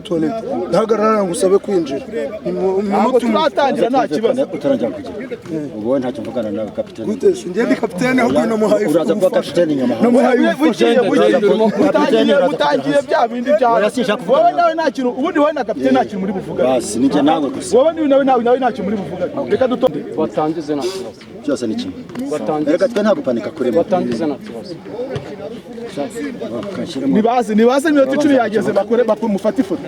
toilette ndahagarara ngusabe kwinjira ntabwo turatangira nta kibazo utarajya kujya ubwo ntacyo mvugana nawe kapiteni gute sinjye ndi kapiteni ahubwo namuhaye uraza kuba kapiteni nyama mutangiye bya bindi byawe wowe nawe nta kintu ubundi wowe na kapiteni nta kintu muri buvuga basi nijye nawe gusa wowe nawe nta kintu muri buvuga reka dutonde batangize nta kibazo byose ni kimwe reka twe nta gupanika kurema batangize nta kibazo nibaze iminota 10 yageze bakore mufate ifoto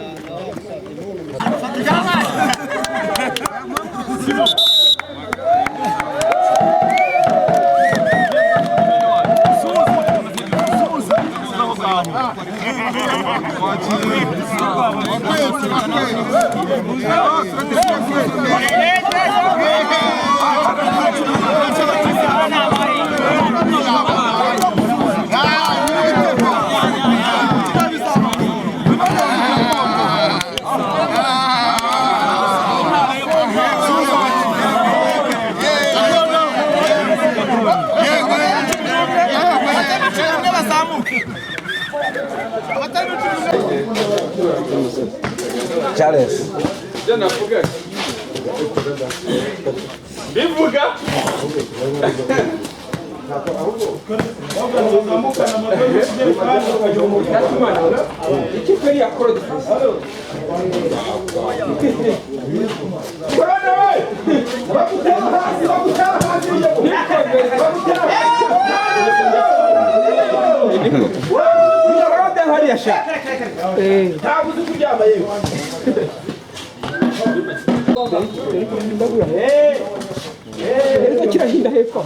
Charles. bivuga kirahinda hepfo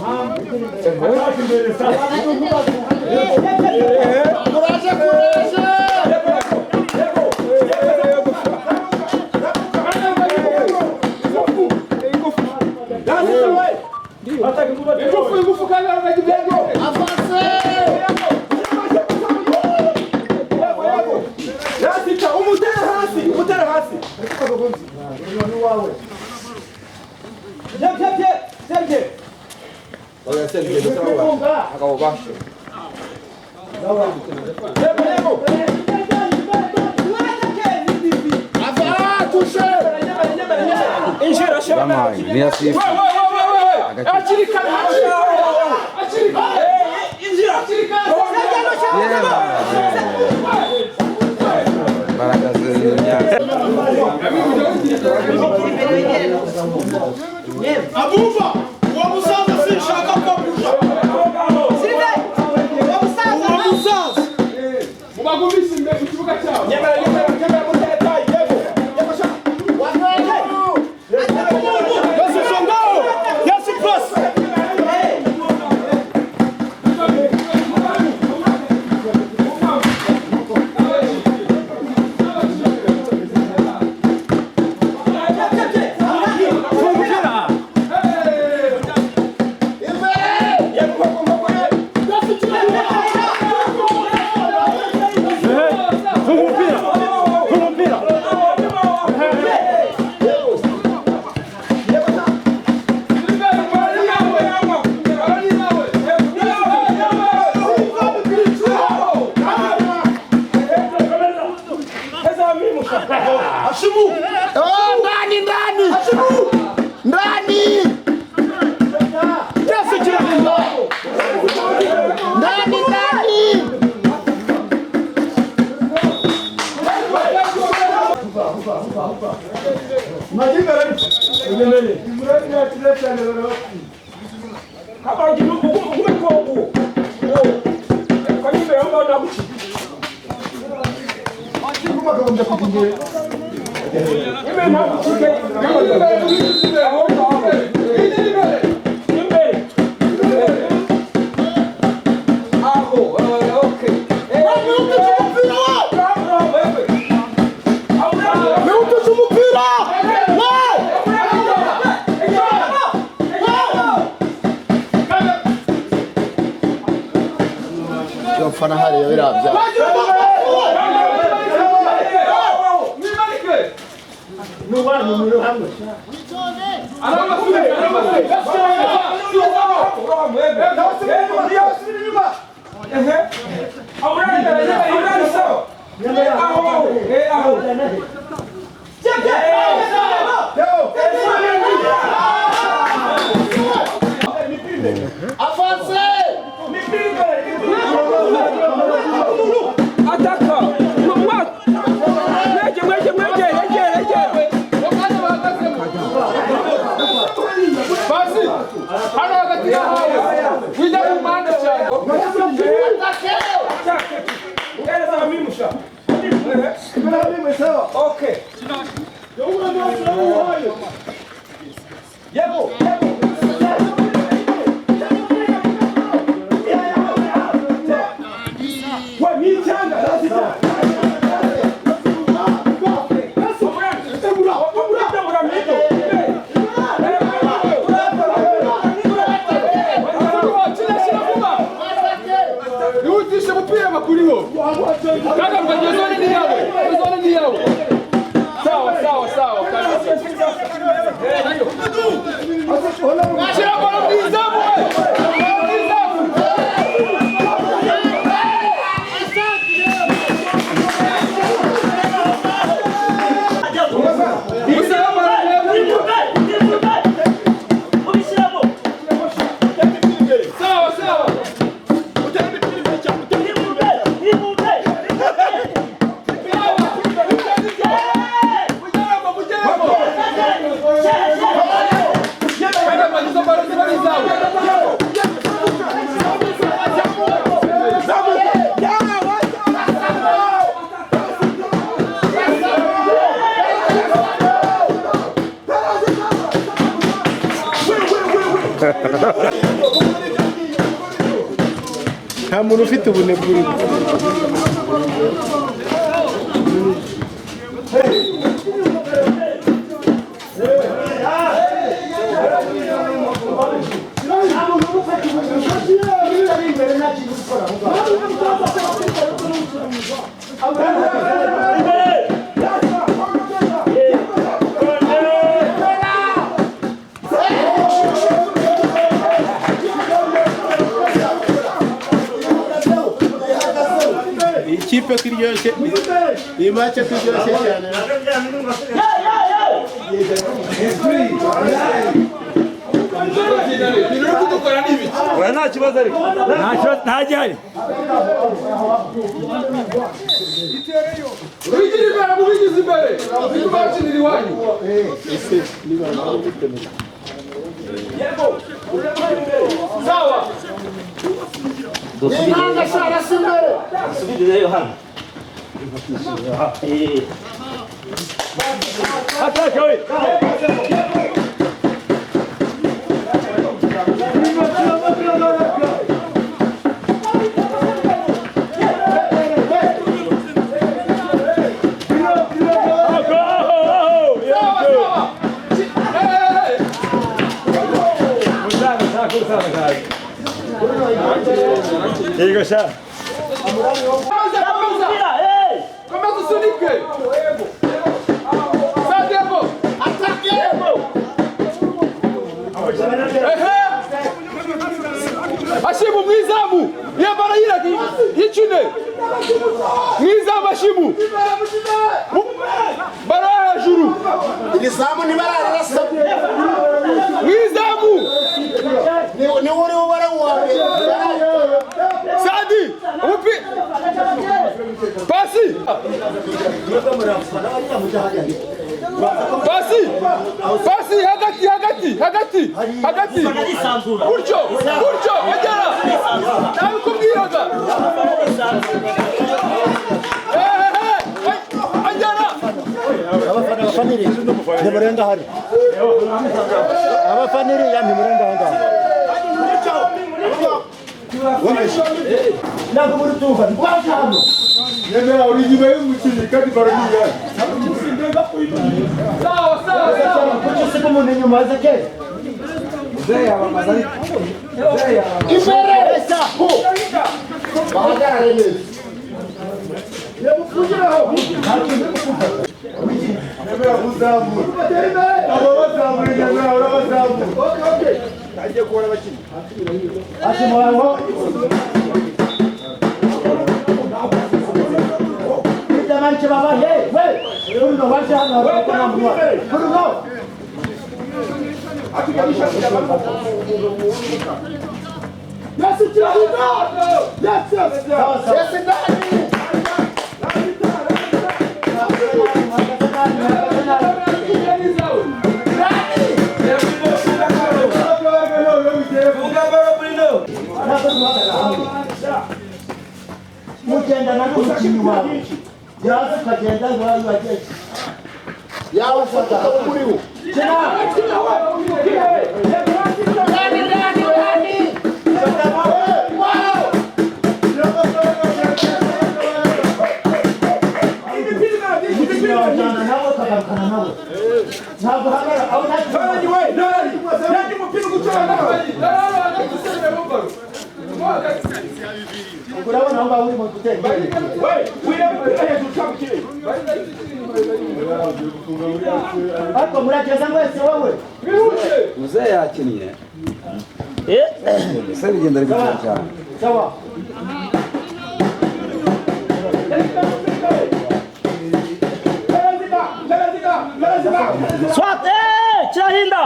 Abuva, o musaza sinshaka ko abuva. Mubagumisa imbere mu kibuga cyabo. Nyamara muteretaye yego. Yafasha. Yesu songo. Yesu plus. Ashimu! Oh, ndani! Ashimu! Ndani! Yesu kirahindwa! Ndani! Majibere! Unemele! Murani ya tileta ndio wapi? Kama ujibu umekongo. Kwa nini leo ndo kuchi? Majibu kama ndo kutinge. Fana hali ya wirabya. nta muntu ufite ubunebwe. Ikipe kiryoshye, iyi match kiryoshye cyane. Nta kibazo ariko ntajyanye Wigira imbere mubigize imbere bakinira iwanyu sawa dusubirireyo hano atakawe Diego já. Começa o Sonic. Sai tempo. Ataque. Ashimu mwizamu. Ya barayira ki. Yicune. Mwizamu Ashimu. Baraya juru. Ilizamu ni barara sabu. Mwizamu. Ni wori wara wawe. Sadi. Upi. Pasi. Pasi. Pasi hagati. Kurcho. Agera. Nawe kubwiraga. Agera. Abafaniri ntimurenga hari. Abafaniri ya ntimurenga hanga. Nako muri tuva. Kwashano. Yemera uri nyuma y'umukino kandi baraniya. Sawa. Kuchose kama ni nyuma zake. Zeya bamazari. Ifere sapo. Bahagara ile. Yemufujiraho. Yemera uzamu. Abazamu yemera abazamu. Okay. Kaje kuona bakini. Ashimwaho. baba ye we Bruno waje hano kuna mwa Bruno akikalisha jamaa Yes it's yes Mugenda na kuchinyuma yazi kagenda ngwayi waje yawo sata kuriwo tena Mzee yakiniye. Sasa bigenda ari gukina cyane. Sawa. Swate! Chirahinda!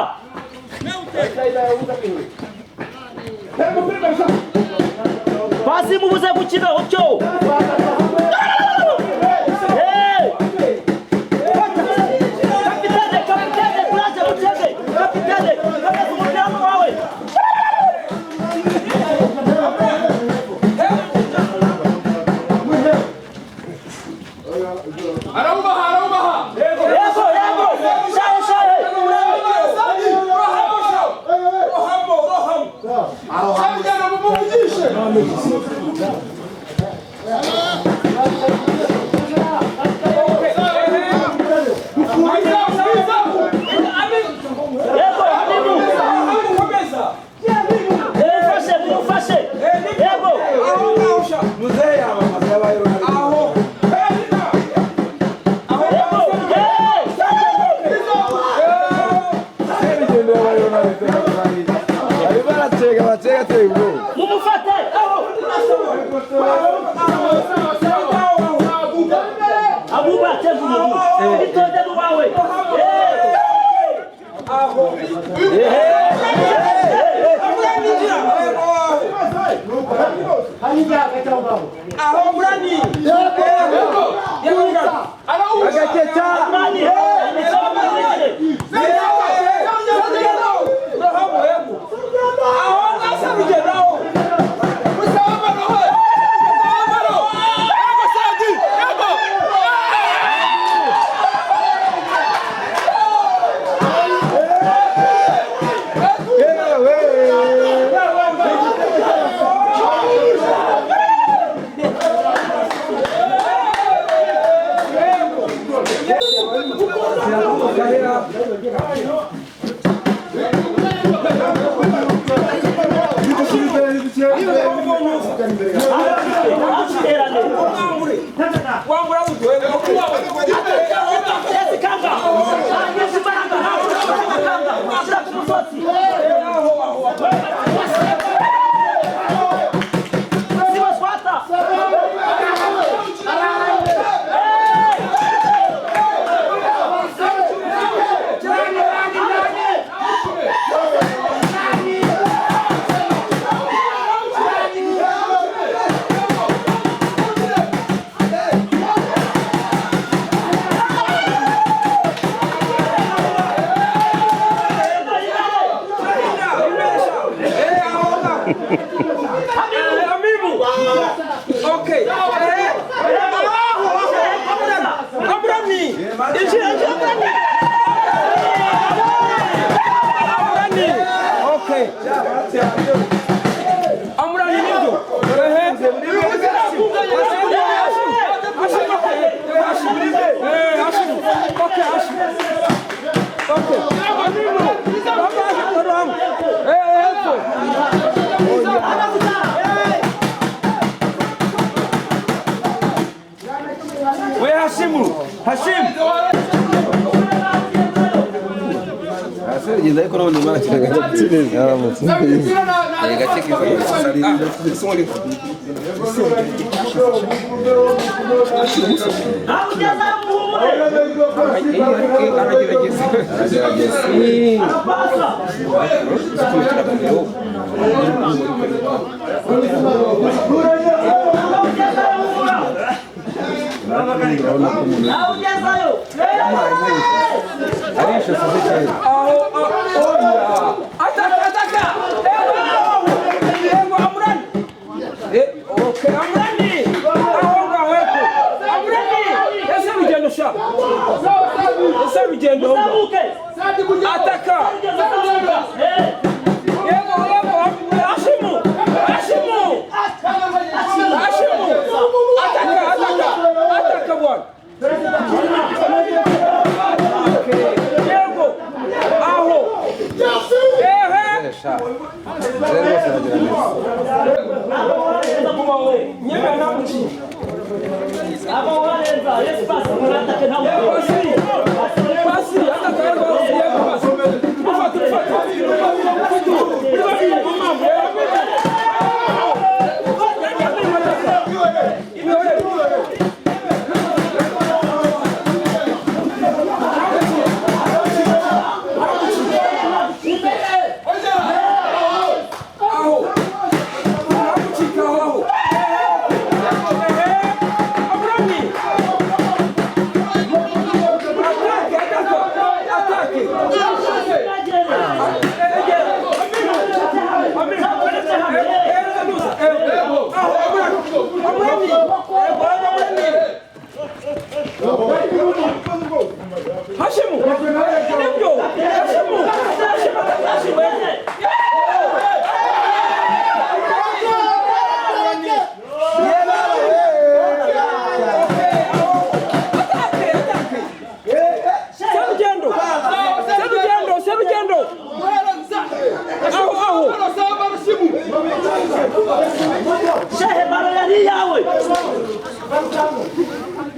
Pasi mubuze gukina utyo.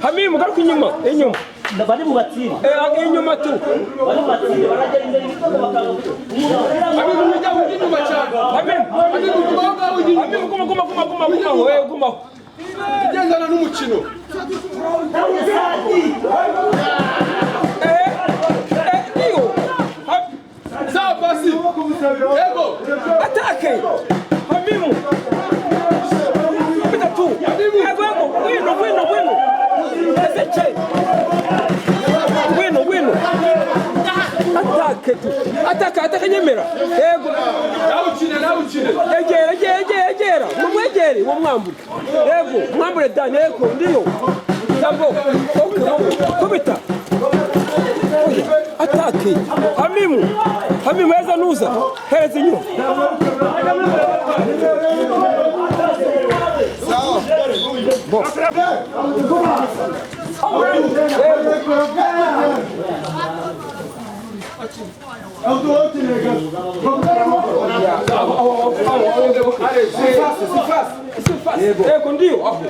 Hamimu garuka inyuma bari mu batsiri inyuma tu bari mu batsiri baragera imbere y'ibitego bakanga Hamimu mujya inyuma cyane Hamimu guma igendana n'umukino za pasi yego atake Hamimu bitatu yego wino ezeche wino atake nyemera yego nawucine egera mumwegere wamwambure yego mwambure dani yego ndiyo tambo kubita atake Hamimu eza nuza hereza inyuma Bo. Eko ndio hapo.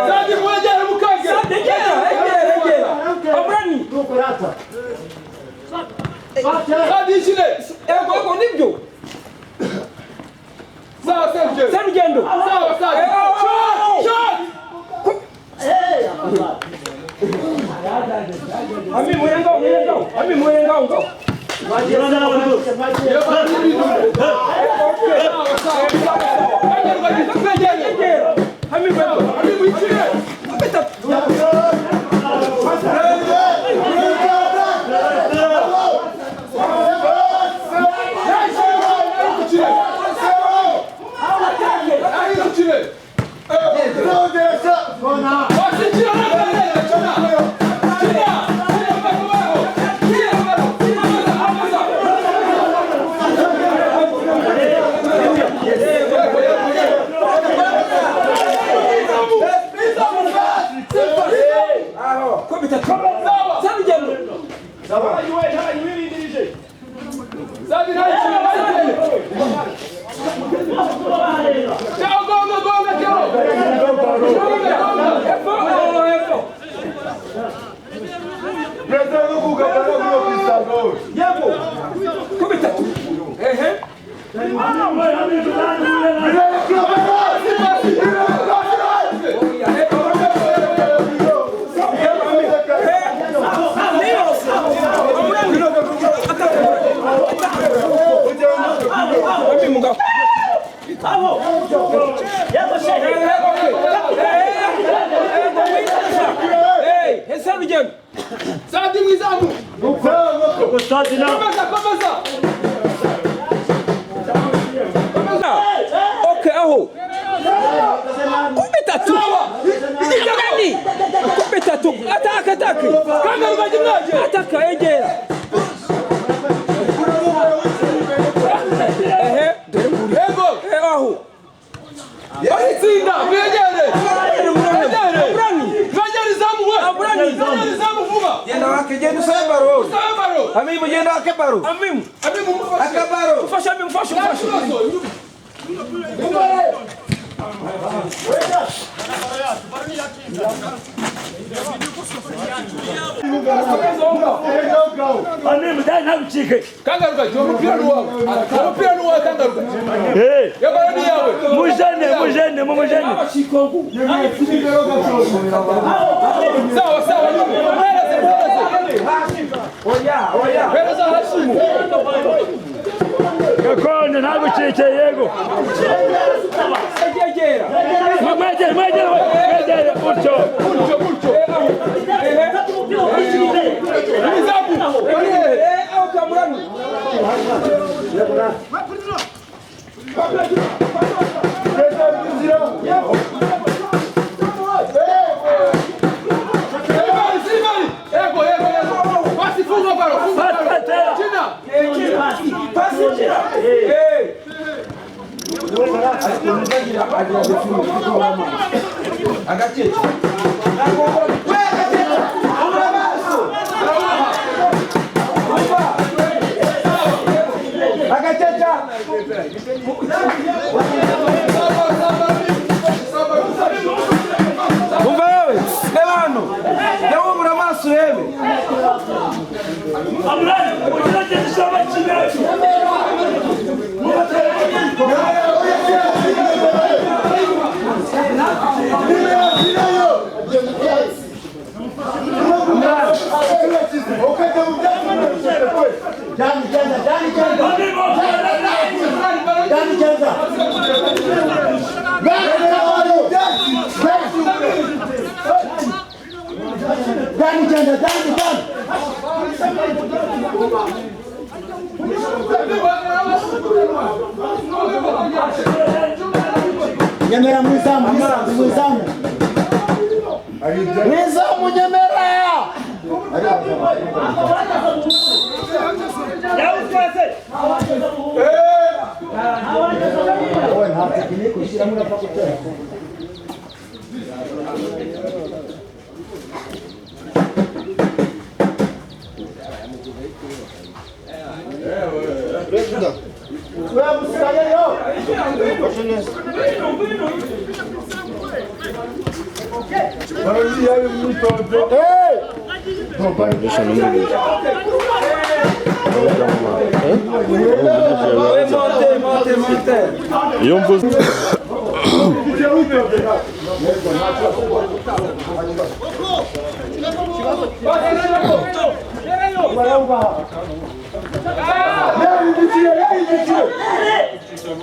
Sadi mwajara mukage. Egera. Abrani. Sadi shile. Eko nibyo. Sawa Sergendo. Sawa. Shot. Hamimu yengao. Hey, Sadi mwizamu. Sadi na. Komeza. Okay, aho. Kupita tu. Nani? Kupita tu. Ataka. Kanga rugaje mwaje. Ataka egera. Ego. Aho. Bahitsinda, mwegere. Mwegere zamu we. Mwegere zamu vuba. Genda wake genda usabe baro. Sawa baro. Amimu genda wake baro. Amimu Akabaro. mfasha amimu mfasha. Amimu dai na mchike. Kanga rugaje umupira nuwa. Umupira nuwa kanga rugaje. Yabarani yawe. Mujene. Chikongu. Sawa. Oya. Pereza Hashimu. Gakone nagucike yego. Egera. Mwegere utyo. Mizabu. Au kamrani. Nyemera mwizamu. Mwizamu nyemera.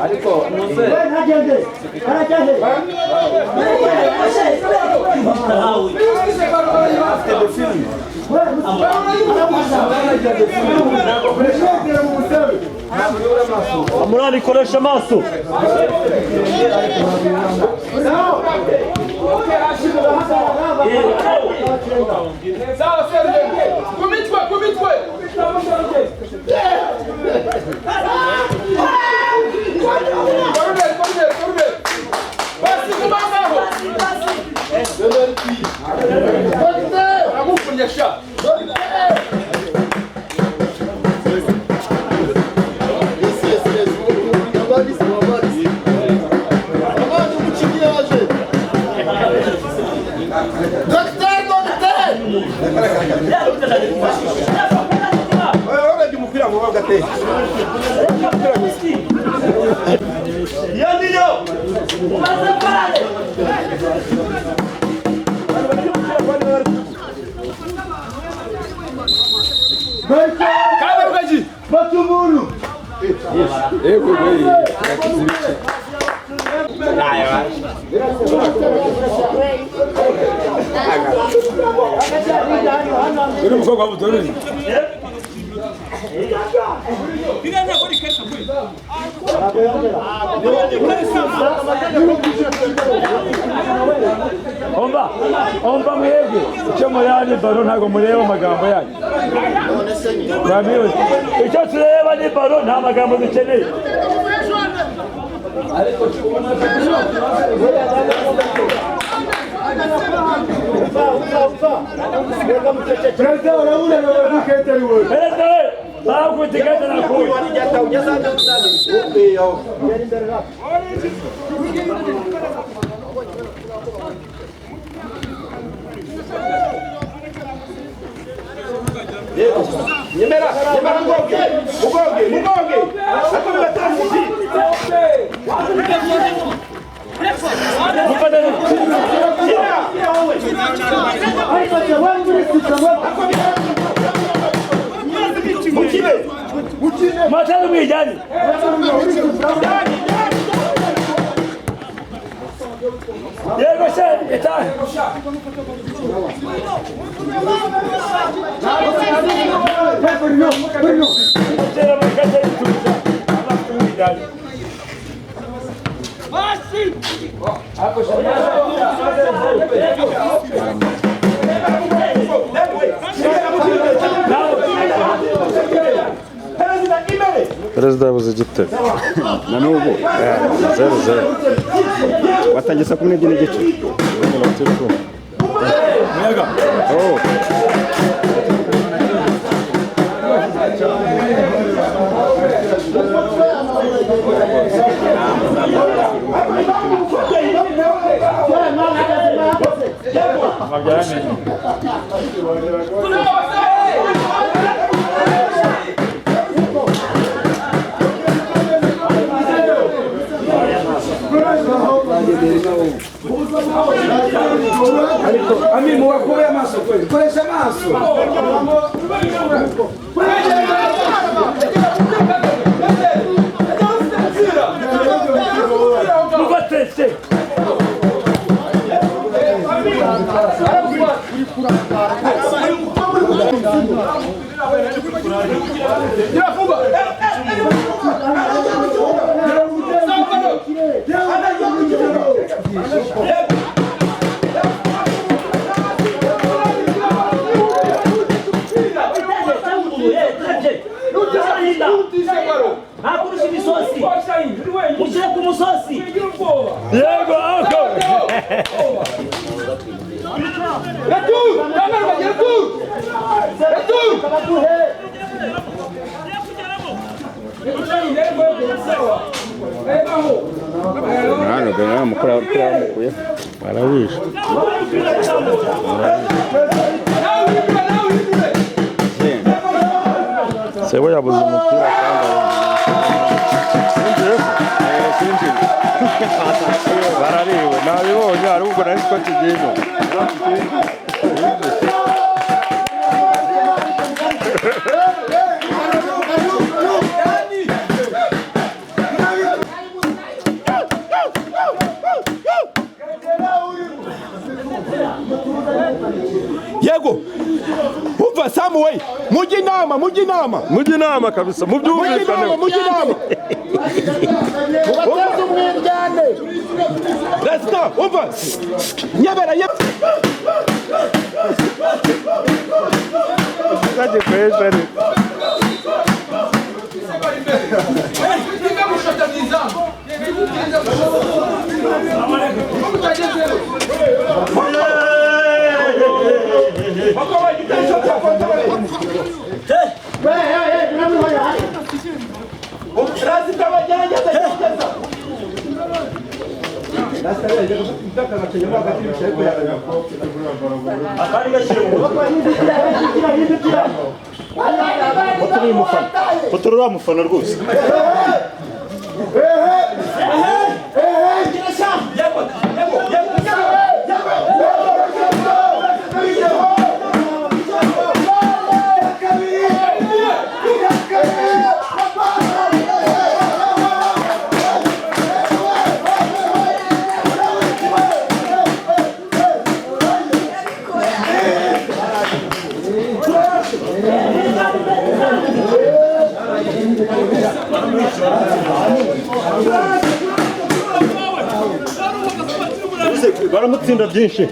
Ariko nuze. Amurani koresha amaso. Sawa Serge. Kumitwe. Korbe. Basi kumama. Amufunyesha. Kada rugaji. Batuburu. Ego gwe. Uri mukobwa w'ubutoroni. Omba mwebwe icyo murani baro ntago mureba amagambo yanyu. Icyo tureba ni baro nta magambo dukeneye. Perezida urabona n'abaduketeri we. Perezida we bago tigenda na ko. Nyemera ngoge. Ako bibatangije. Matalo mwijani. Yego se eta. Perezida yabuze igitego na n'ubu 0-0 watangiye saa 12 n'igice Muyaga. Ami muwakube amaso kweli. Koresha amaso. Mubatese. Diego Alco. Mano, ganhamos, mukuye. Maravilha. Sewa yabuze umupira kandi barariwe nabibonye ariko nari ko kigeno. Yego. Uva Samuel. Mujinama kabisa. Mubyumvikane. Mujinama. Ubateze umwiryane. Resta, uva. Nyabera. Kaje kwesha. Fotorora mufana rwose. baramutsinda byinshi.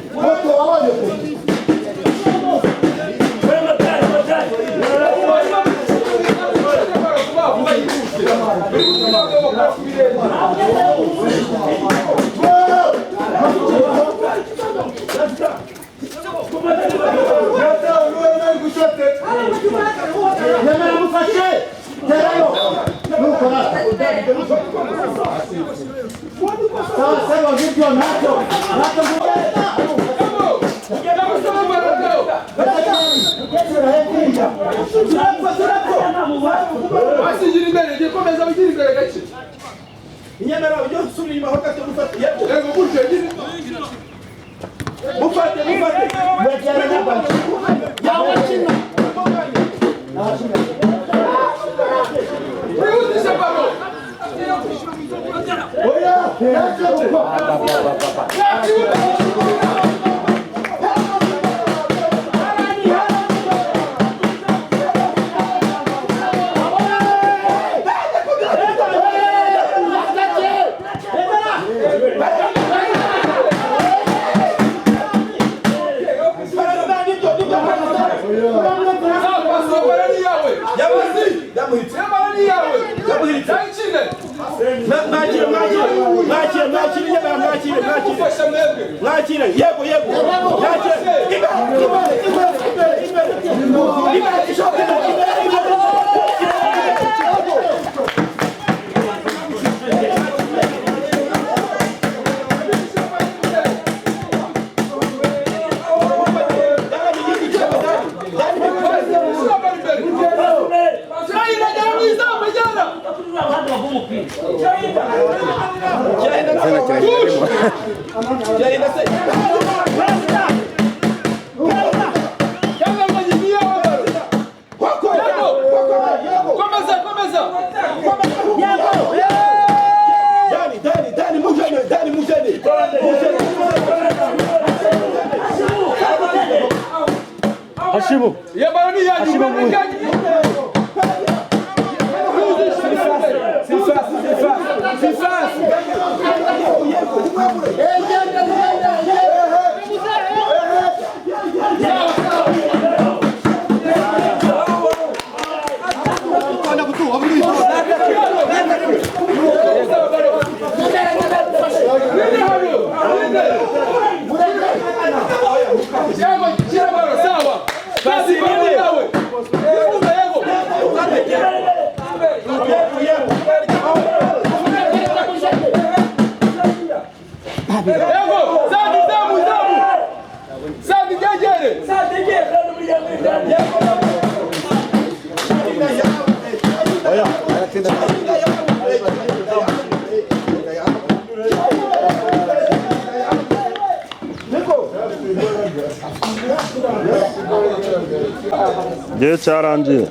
Hashimu. Gihe cyarangiye.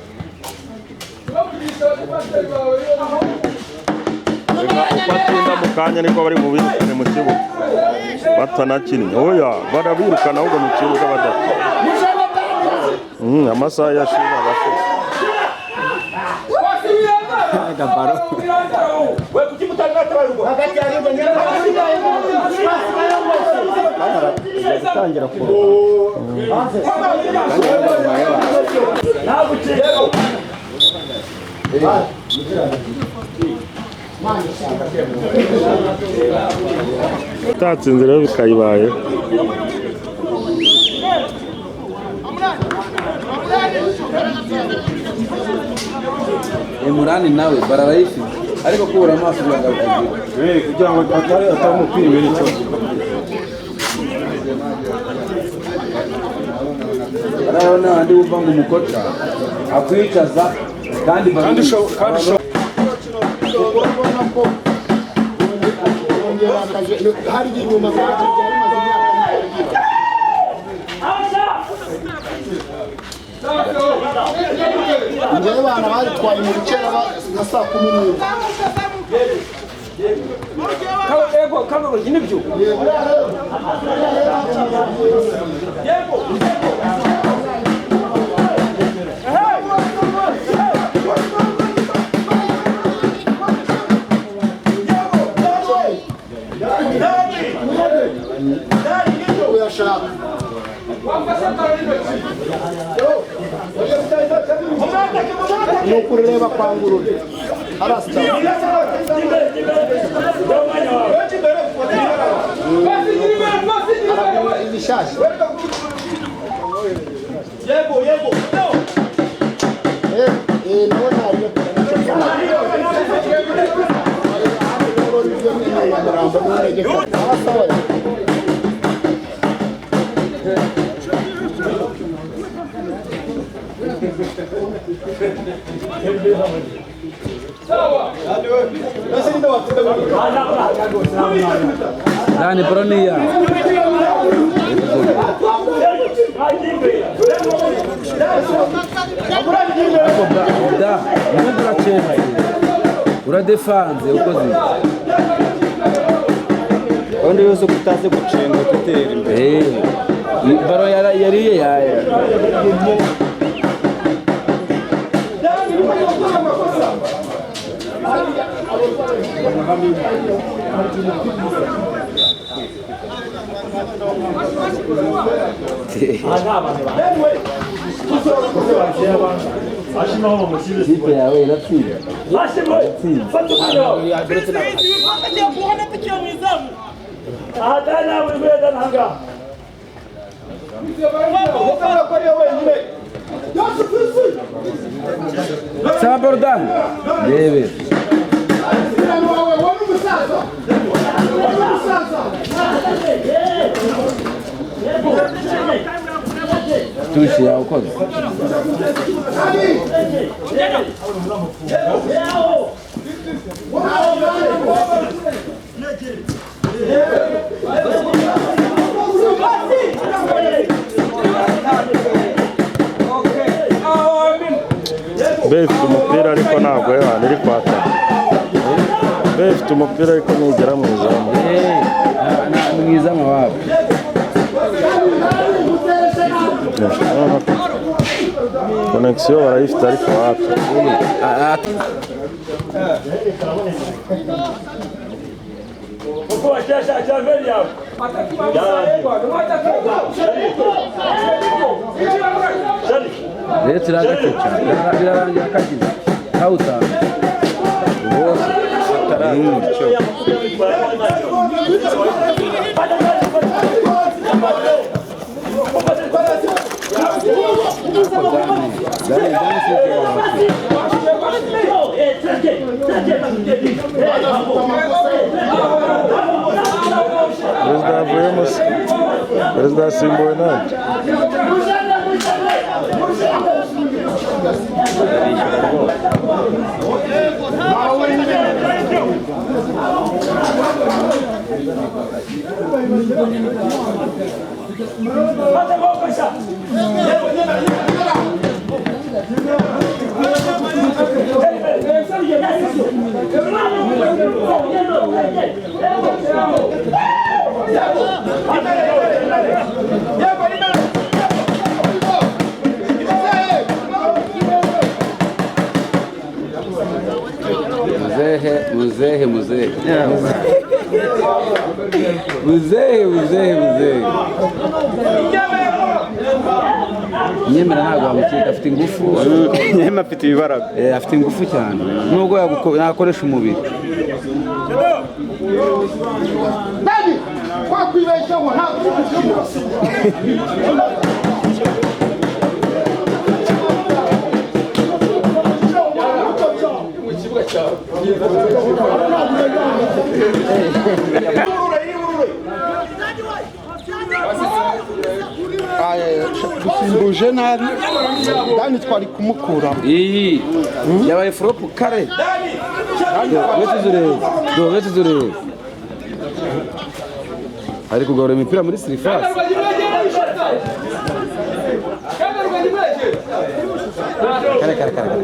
Batinda mu kanya niko bari mu birukane mu kibuga batanakinnye. Oya barabirukana ahubwo mu kibuga badata. Amasaha yashize abashize. Gabaro. We kukimutanga tabarugo. Hagati ya ribo nyama. Tangira ko. Tatsinze rero bikayibaye. Emurani nawe bararayifite ariko kubura amaso kugira ngo atamupira imbere cyo araho n'andi uva ngo umukoca akwicaza kandi hari inyuma njyewe bana baritwaye mu bice nka saa 10 Ego kano nibyo ni ukureba kwa ngurube arasita ibishasha Yego. nawe nariyo Dani Bronia. Da, não pratica. Ura defanze ukoze. Onde uso kutaze gucenga tutera imbere. Baro yariye yaya. Ikipe yawe iratsinda. Sabordan. Deve. Tushi ya ukoze. Befite umupira ariko ntabwo yana iri kwata. Befite umupira ariko nugera mu izamu. Mu izamu wabo. Conexão barayifite ariko wapi. Rero turagakeca birarangira kagize hawuta bose ataramucyo Perezida asimbuwe nande. Muzehe. Nyemera ntabwo wamukeka afite ingufu. Nyema afite ibibaraga. Afite ingufu cyane. Nubwo yakoresha umubiri. Dani kwa kwibeshaho ntabwo dusimbuje nabi Dani twari kumukura Iyi yabaye flop kare. Wese zure. Ari kugarura imipira muri Sirifas. Kare.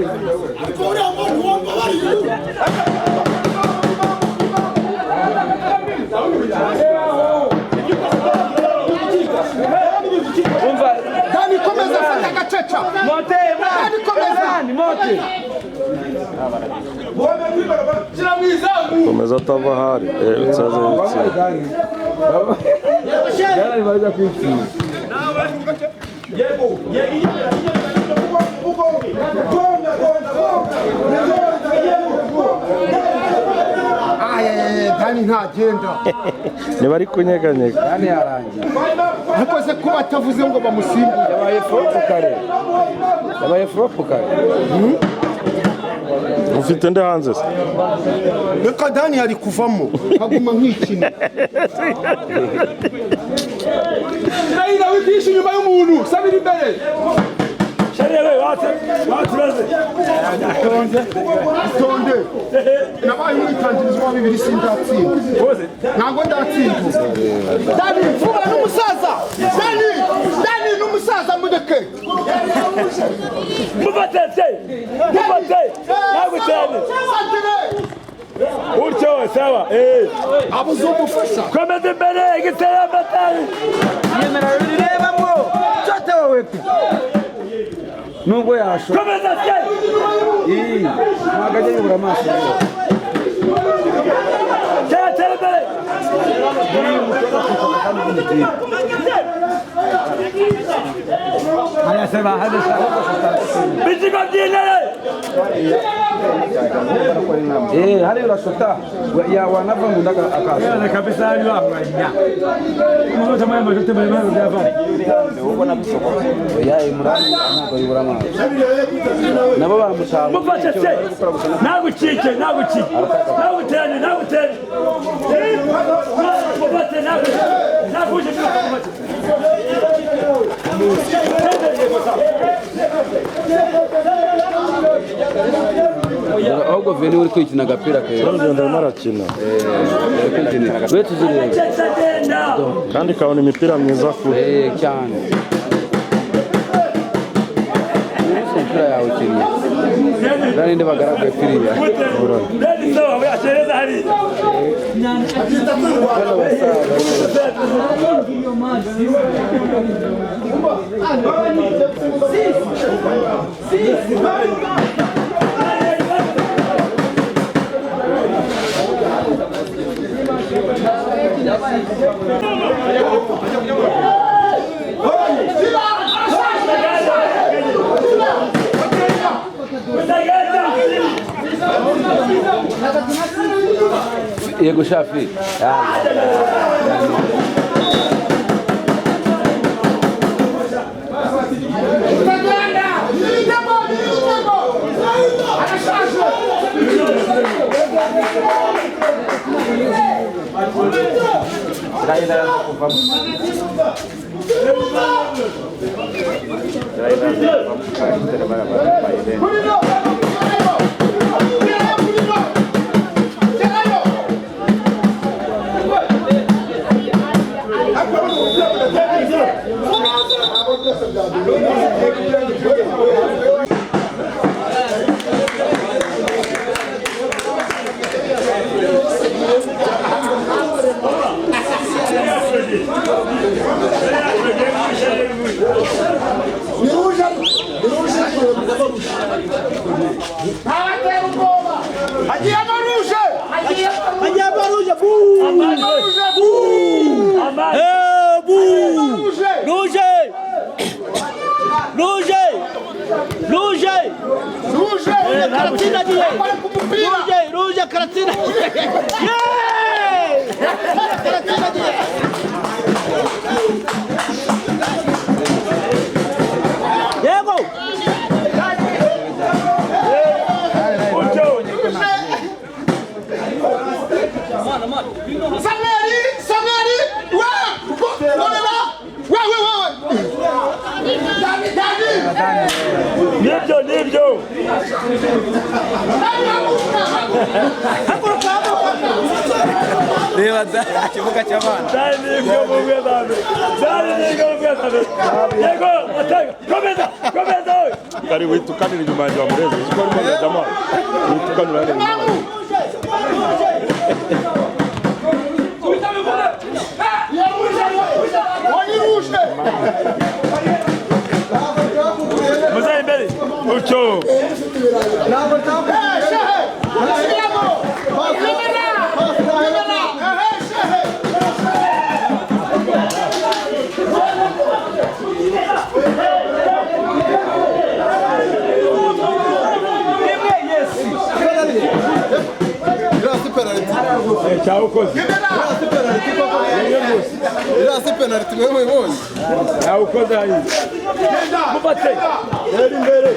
Dani komeza fata gaceca Dani komeza Komeza atava hari. Utsaze utsi. Yari baza kwitsinda. Yego. ntagenda ntibari kunyeganyega kandi yarangiye akoze kuba atavuze ngo bamusimbuye yabaye flop kare ufite nde hanze se reka Dani yari kuvamo kaguma nk'ikina Raila wikishi nyuma y'umuntu sabira imbere itonde nabaye umwitangirizwa wa bibiri sindatsinda ntabwo ndatsinda Dani vuba n'umusaza Dani n'umusaza mudeke mubatete ntabwo cyane utyo sawa abuze umufasha komeza imbere igitera amatari yemera birebamo cyote wowe nubwo yasho komeza se ntabwo ajya yubura amaso cyatera imbere anasema hadi bizigo by'intare hari urashota ya wanava mu ndaga akaza kabisa ari wanganya umuntu tamwe majote bari byava ya imurani ntabwo yubura amaso nabo bamushaka mufashe se nagucike naguterane mufate naguje ahubwo veni uri kwikina agapira keza urugendo arimo arakina we tuzirebe kandi kabona imipira myiza kure cyane imipira yawe kiriya kandi ndi bagaragaye kiriya yego shafi nibyo reba kibuga cy'abana yego komeza kari witukanira inyuma yanjye wamureze uko arimo arajya amazi witukanira hano inyuma muzaye imbere utyo Chaukoze. Irasi penalty wewe wone. Chaukoze ayi. Mubate. Eri imbere.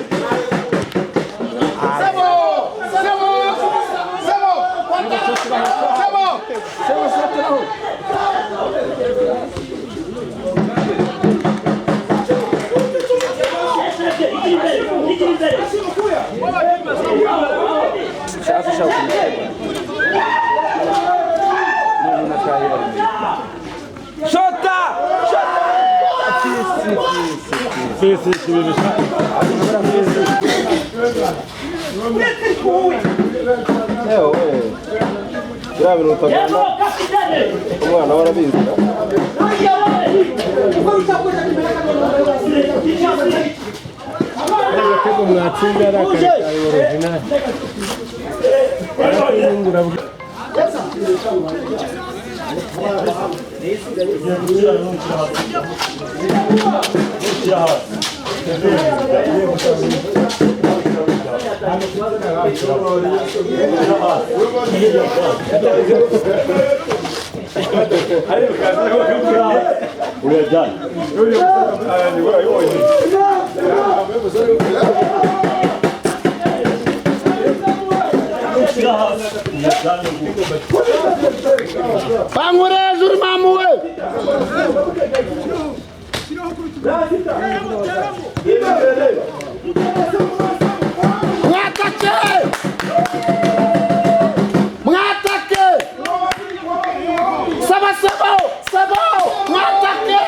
Umwana warabizi. Tego mwatsinda arakari original. Bangureza uri mamu we. Mwatake! Mwatake! Saba saba! Saba! Mwatake!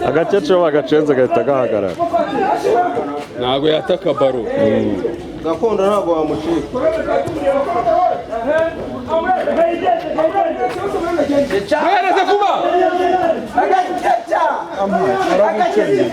Agakecuru bagacenze gahita gahagarara. Ntago yataka baro. Gakondo ntago wamucika. Mwereze kuba. Agaceca. Arabukenye.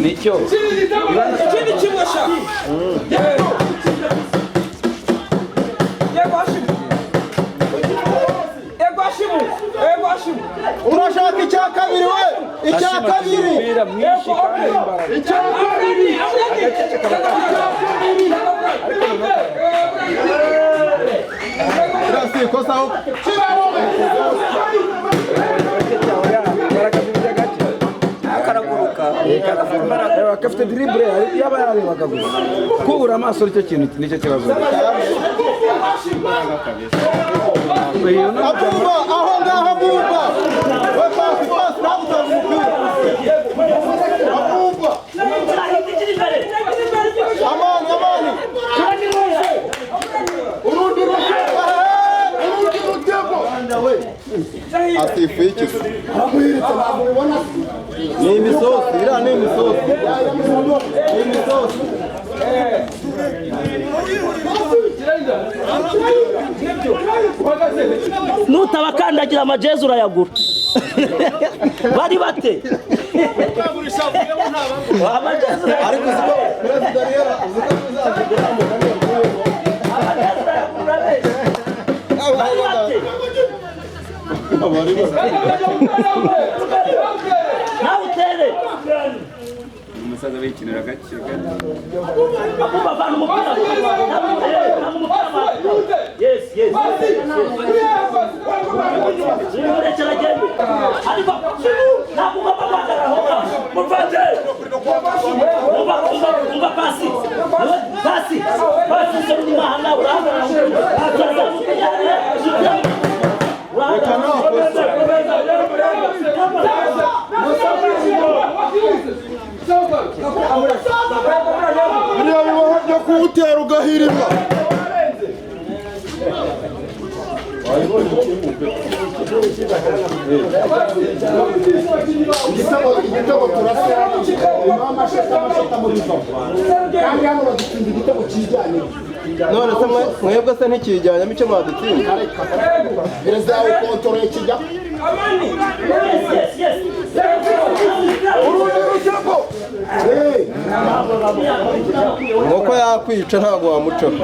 Nicyo. Ikindi kimwe sha. Urashaka icya kabiri we? Icya kabiri. Icya kabiri. Irasi kosa ho. Kafite dribble yaba yarebaga gusa. Kubura amaso nicyo kintu nicyo kibazo. Abumba aho ngaho abumba. We pasi nabuza umupira. Abumba. Amani. Urundi rutego. Asifu iki? Amuhiritse bamubona. Ni imisosi, ira ni imisosi. Ni imisosi. nutabakandagira amajezi urayagura bari bate ariko uziko perezida rero uziko nawe utere umusaza wikinira gake akuba vana umupira yes urekera agende ariko nakuma babagararaho muvate umva pasi sori ni mahanga urahagarara urazamuka yariye biriya bibaho byo kuwutera ugahirima igitego turasa amashata muri zo kandi hano badutsinda igitego kijyanye none se mwebwe se ntikijyanyemo icyo mwadutsinda perezida yawe kontoreye kijya yes nuko yakwica ntabwo wamucora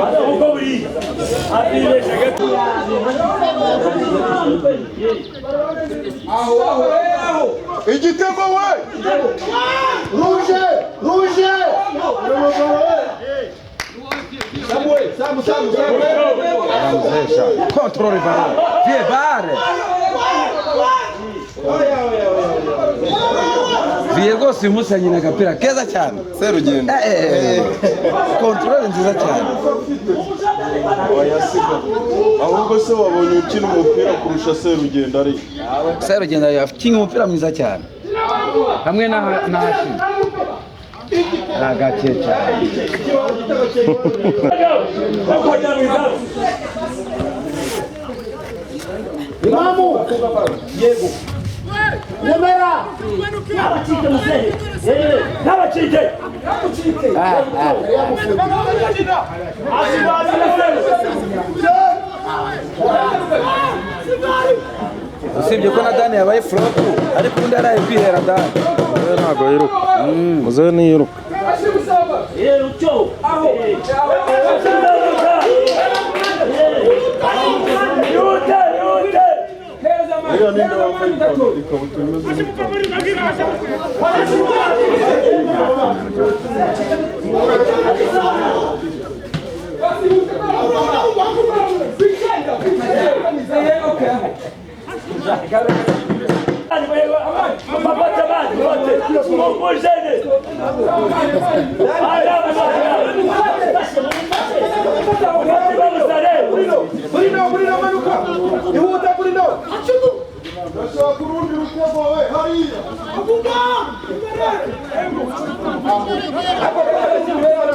igitego we ruje controle ballon vie bare vie rwose uyu munsi yanyina agapira keza cyane serugendo controle nziza cyane ahubwo se wabonye ukina umupira kurusha Serugendo ari Serugendo yakinnye umupira mwiza cyane hamwe na Hashim agake cyane imamu yego Nemera abacike muzehe n'abacike usibye ko na Dani yabaye flop ariko undi araye kwihera Dani ntago yiruka muzehe niyiruka iriya ninde wambaye ikabutura imeze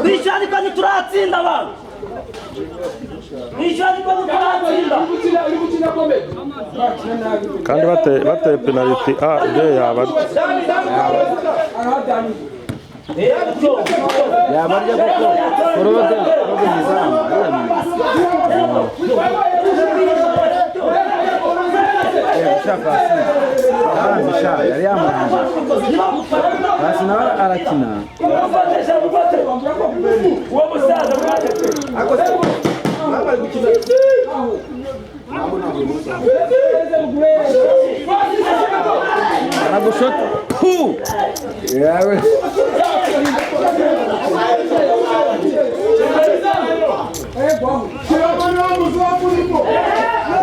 Twishani kwa turatsinda abantu. Twishani kwa turatsinda. kandi bateye penalty B yaba yabarya kuko forode n'izamu shaka shaka yari yamuranje basi nawe arakina uwo musaza anagushota yawe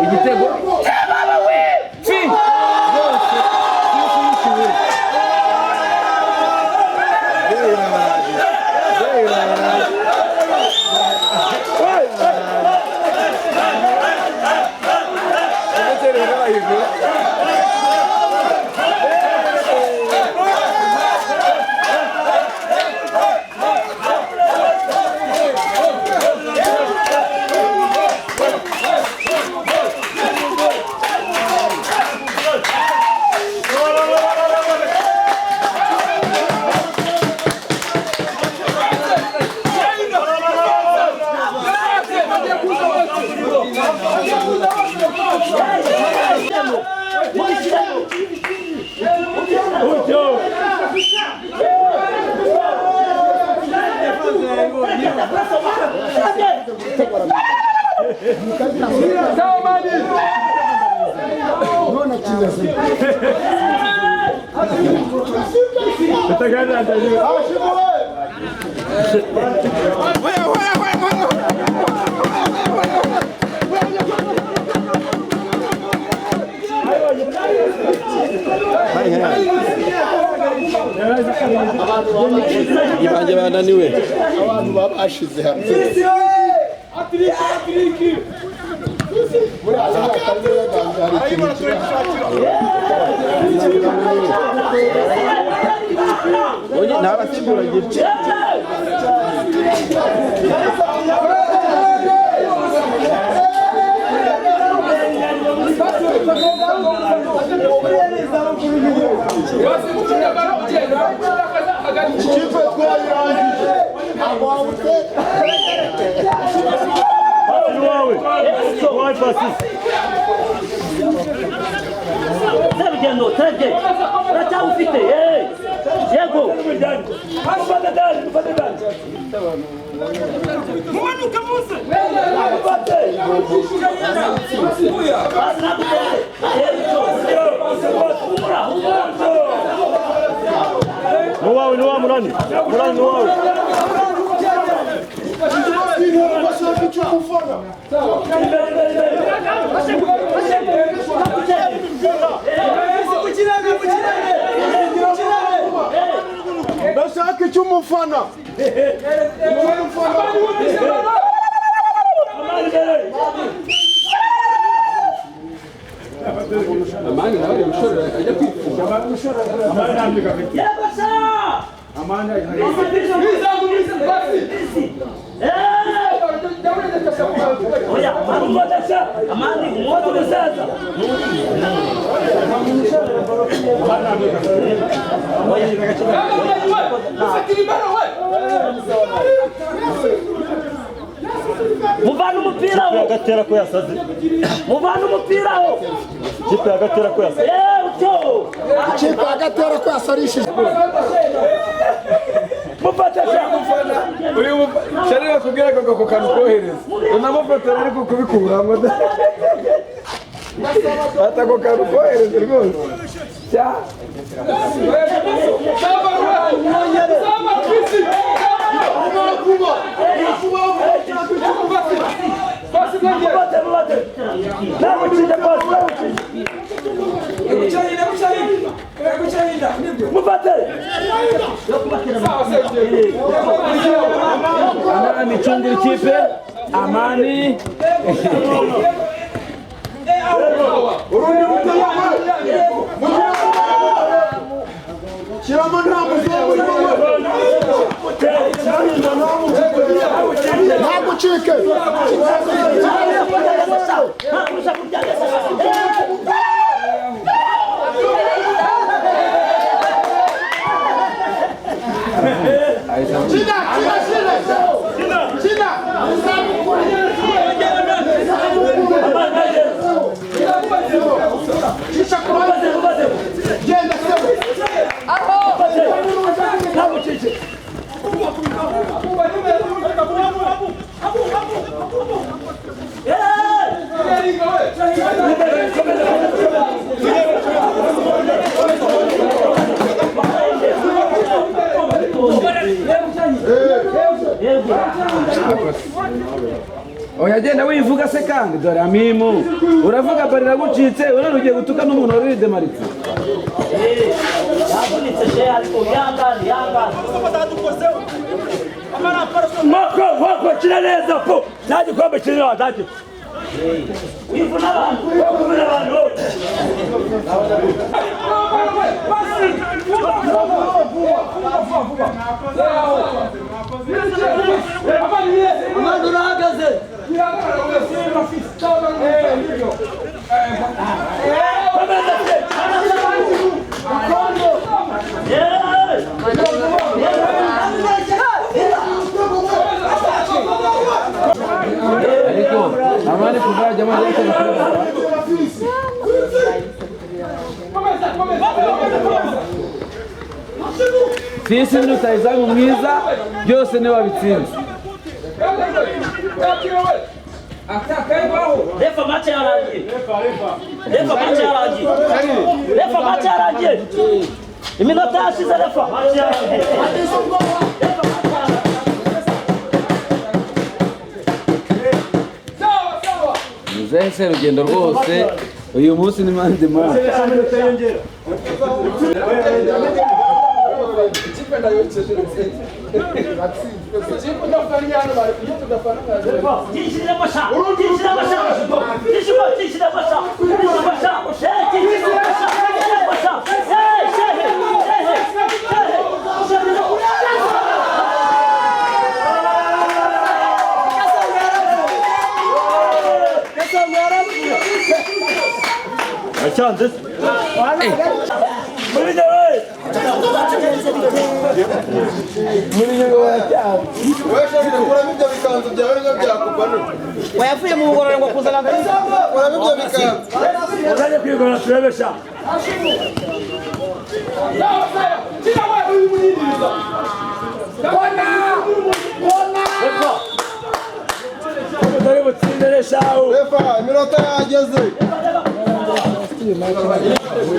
igitego Ibanjye bananiwe. Abantu babashize hamwe. Oye, nta basimbura gitse. Tergendo, terge. Racha ufite, yego. Mumanuka Musa. Nuwawe Murani. Murani nuwawe. Ndashaka icy'umufana. Amani nawe mushorera ajya kwifunga. Amani Oya, amani mmoja msaza. Muvana umupira wo. Agatera ko yasaze. Muvana umupira wo. Kipe agatera ko yasaze. Uto. Ikipe agatera ko yasarishije. uri shari bakubwira ko kantu kohereza. Unamufotora ariko kubikuramo. Atako kantu kohereza rwose. Cya. Amani chungu ikipe. Amani. Nagucike. Oya genda wivuga se kandi dore amimu uravuga barira gucitse urane ugiye gutuka n'umuntu wari demaritse Yavunitse she ariko yangani. Wako kina neza po. Naje kwamba kina wadati. Wivuna abantu. ariko amani kuva jamaa yake Fisi n'utayizamu mwiza byose ne babitsinze. Refa match yarangiye. Refa match yarangiye. Iminota yashize refa. Muzehe Serugendo rwose uyu munsi ni mande mande. Açandı. Wayafuye mu bugorora ngo kuzana ngari. Oraya kwigora turebesha. Refa, iminota yageze.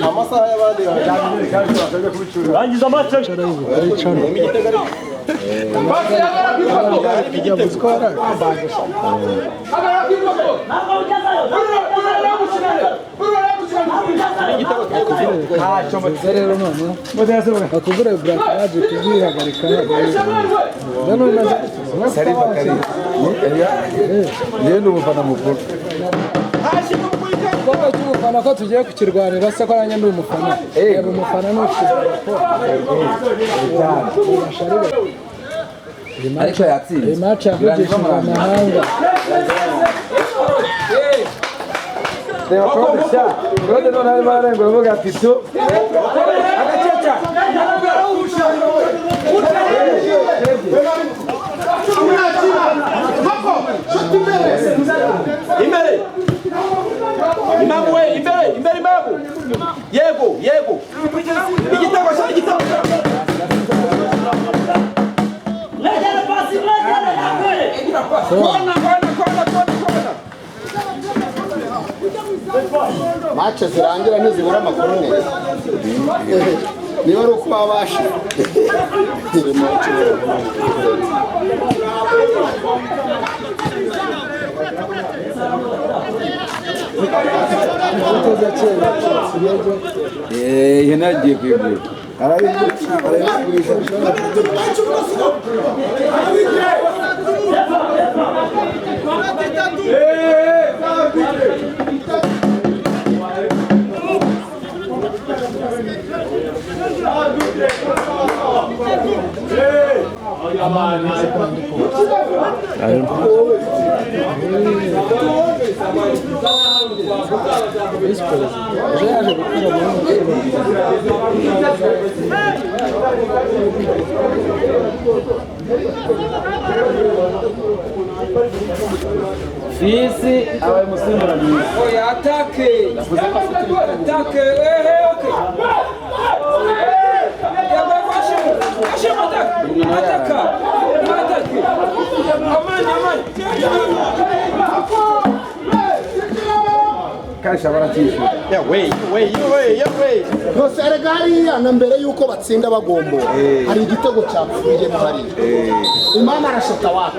Amasaha y'abandi Rangiza maç. akugura black yaje kuzihagarika Yendo umufana mukuru. Kwa cy'umufana ko tugiye kukirwanira se ko aranye ndi umufana. Yego umufana no Ariko yatsinze. match yavugishije amahanga. Reba kodesha. Rode no nari barengo bavuga ati tu. Agacaca. Imbere. Imamu we, imbere imamu. Yego. Igitego. Legere pasi, Kona. Match zirangira ntizibura amakuru neza. Niba ari uko babasha. Yenagiye kwigura. Fisi abaye musimbura mwiza. Oya atake. Atake. Okay. Kasha baratisha. Yose erega hariya na mbere yuko batsinda bagombo hari igitego cyapfuye mu hariya. Imana arashota wapi?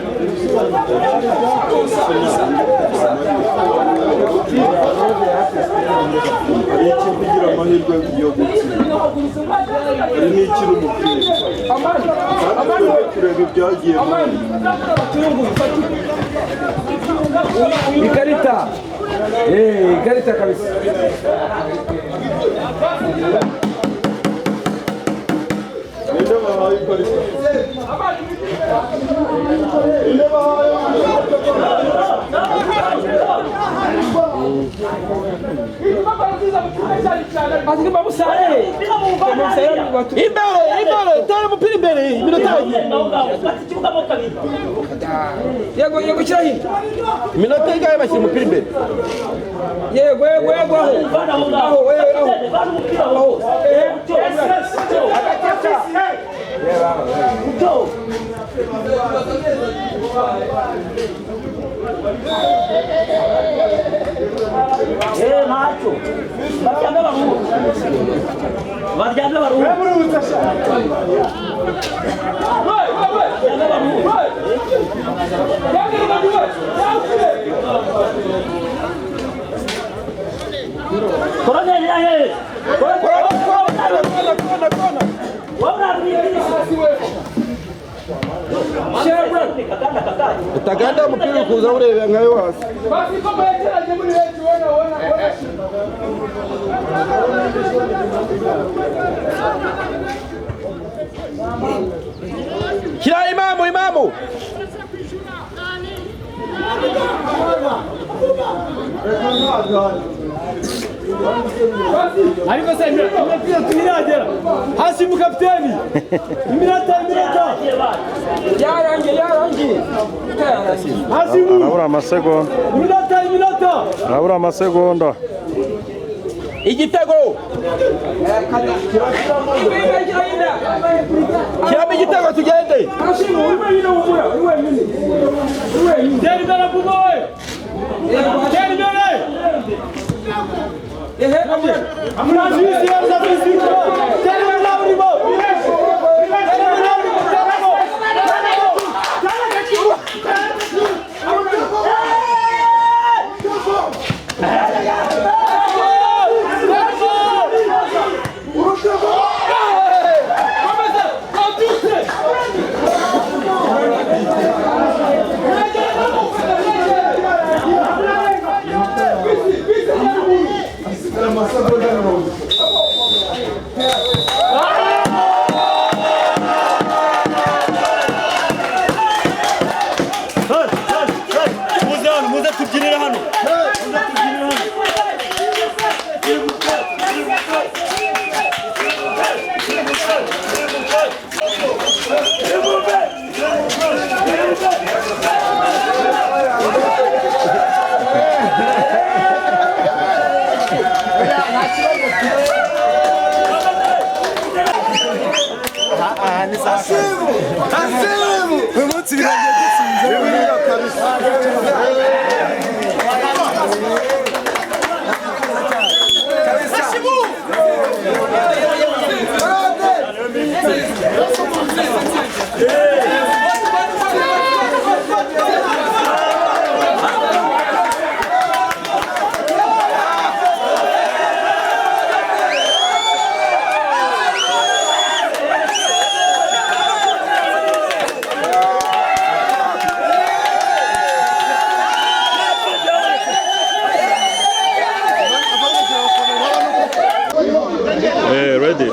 kugira amahirwe yo gutsinda. Hari n'ikiri umupira. Amani kureba ibyagiye Ikarita. Ikarita kabisa. Nende bahaye ikarita. Nende bahaye Aziki bamusare. Imbere, tare mupira imbere. Iminota yego cyahini. Iminota igaye bashyira umupira imbere. Yego aho. macho. Bakianga bamu. Bajyana baruhuka. Korone yahe. Utaganda mpira kuza urebe nkayo hasi. Basi kama yeteraje muri leti wana. Kila imamu. Ariko sasa imepia tumiragera. Hasi mu kapiteni. Iminota. Yarangi. Hasi mu. Arabura amasegonda. Iminota. Arabura amasegonda. Igitego. Kiramo igitego tugende. Deribera bumoy. Muze tubyinira hano.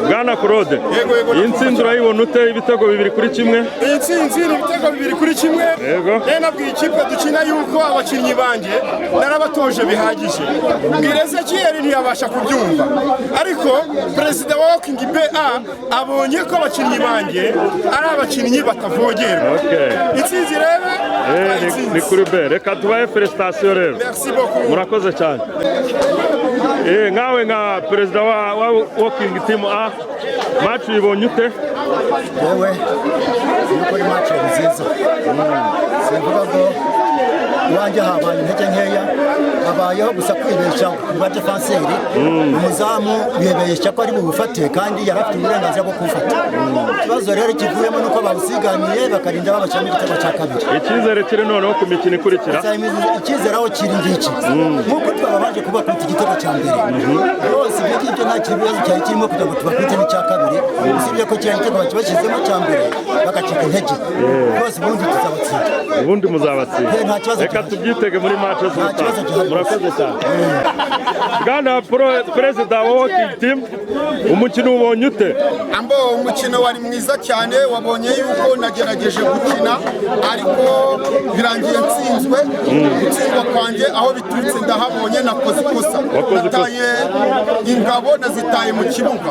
Bwana Claude, iyi ntsinzi urayibona ute? Ibitego 2-1. Iyi ntsinzi ni ibitego 2-1. Yego. Nabwiye ikipe dukina yuko abakinnyi banjye narabatoje bihagije. Ezekiel ntiyabasha kubyumva, ariko perezida wa Walking BA abonye ko abakinnyi banjye ari abakinnyi batavogerwa. Intsinzi rebe ni kuri be. Reka tubahe felicitation rero. Merci beaucoup. Murakoze cyane. Nkawe nka perezida wa Walking Team A, match uyibonye ute? Yewe ni match nziza. Simvuga ngo wanjye habaye intege nkeya, habayeho gusa kwibeshya ku badefenseri. Umuzamu yibeshya ko ari bufate kandi yarafite uburenganzira bwo kufata. Ikibazo rero kivuyemo nuko bawusiganiye bakarinda babashyira mu gitego cya kabiri. Icyizere kiri noneho ku mikino ikurikira. Icyizere aho kiri ngiki nkuko twabanje kuba ku gitego cya mbere. Rwose ibyo nta kibazo cyari kirimo kugira ngo tubakubite n'icya kabiri. Usibye ko kiriya gitego bakibashyizemo cya mbere bagacika intege. Rwose ubundi tuzabatsinda. Ubundi muzabatsinda. Reka tubyitege muri match z'ubutaha. Murakoze cyane. Bwana perezida wa Walking Team, umukino ubonye ute? Ambo umukino wari mwiza cyane, wabonye yuko nagerageje gukina ariko birangiye nsinzwe. Gutsindwa kwanjye aho biturutse ndahabonye, nakoze ikosa. Nataye ingabo nazitaye mu kibuga.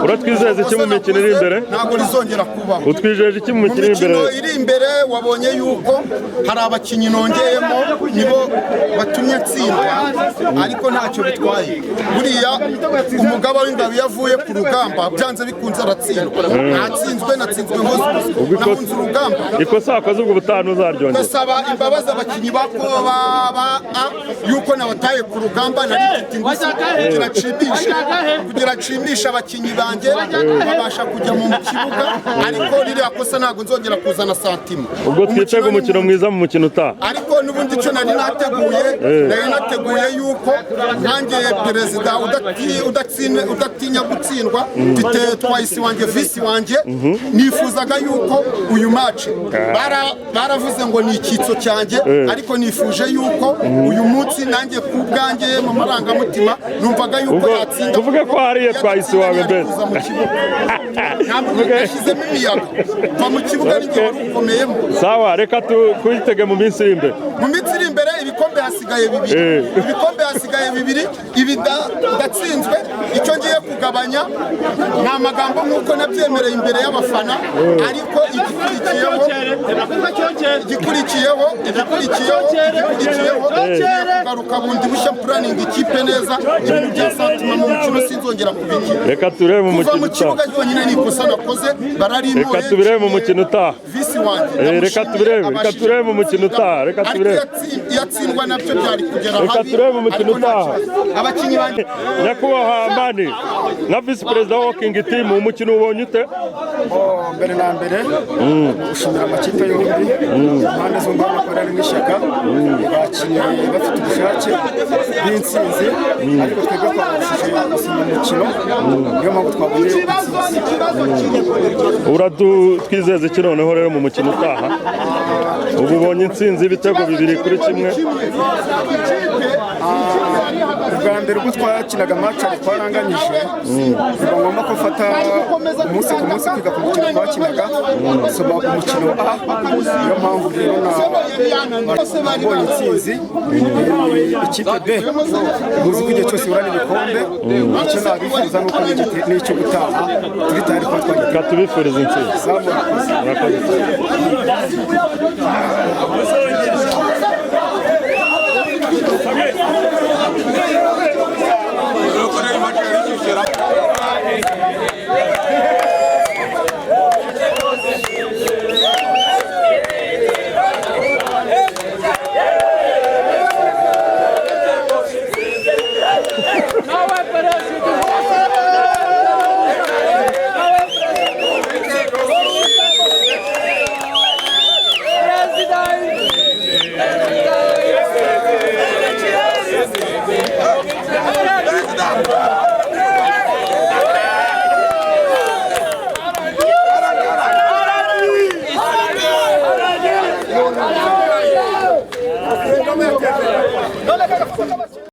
Uratwizeza iki mu mikino iri imbere? Ntabwo rizongera kubaho. Utwijeje iki mu mikino iri imbere? Mu mikino iri imbere wabonye yuko hari abakinnyi nongeyemo nibo batumye ntsindwa, ariko ntacyo bitwaye. Buriya umugaba w'ingabo yavuye ku rugamba byanze bikunze aratsindwa. natsinzwe nahunze urugamba ikosa wakoze ubwo ubutaha ntuzaryongera. ndasaba imbabazi abakinnyi yuko nabataye ku rugamba nari mfite ingufu kugira nshimishe abakinnyi banjye babasha kujya mu kibuga, ariko ririya kosa ntabwo nzongera kuzana santima. Ubwo twitega umukino mwiza mu mukino utaha. Ariko n'ubundi icyo nari nateguye yuko nanjye perezida udatinya gutsindwa, mfite twahisi wanjye visi wanjye, nifuzaga yuko uyu match baravuze ngo ni icyitso cyanjye, ariko nifuje yuko uyu munsi nanjye ku bwanjye mu marangamutima numvaga yuko yatsinda. Tuvuge ko hariye twahisi wawe mbese yashyizemo imiyaga va mu kibuga n'igihe wari ukomeyemo. Sawa, reka twitege mu minsi iri imbere. Mu minsi iri imbere ibikombe hasigaye bibiri, ibi ndatsinzwe. Icyo ngiye kugabanya ni amagambo nk'uko nabyemereye imbere y'abafana, ariko igikurikiyeho kugaruka bundi bushya puraningi ikipe neza, ibintu bya santima mu mukino sinzongera kubikira. Reka turebe mu mukino utaha. Kuva mu kibuga cyonyine ni ikosa nakoze, bararimoye. Reka tubirebe mu mukino utaha. Visi wanjye reka turebe mu mukino utaha. Reka turebe. Yatsindwa nabyo byari kugera habi. Reka turebe mu mukino utaha. Abakinnyi banjye nyakubahwa Amani nka visi perezida wa Walking Team, umukino ubonye ute? Mbere na mbere gushimira amakipe yombi, impande zombi bakorana n'ishyaka, bakinnye bafite ubushake bw'intsinzi, ariko twebwe twabashije gusinya umukino, niyo mpamvu twabonye uradutwizeza iki noneho rero mu mukino utaha? Ubu ubonye intsinzi y'ibitego 2-1. ubwa mbere ubwo twakinaga match twaranganyije, biba ngombwa ko ufata umunsi ku munsi kwiga ku mukino twakinaga, soma umukino niyo mpamvu rero nabonye intsinzi. Ikipe B muzi ko igihe cyose ihura n'ibikombe, icyo nabifuza ni uko n'icyo gutaha turi tayari kuba twagiye. Reka tubifurize intsinzi. Murakoze.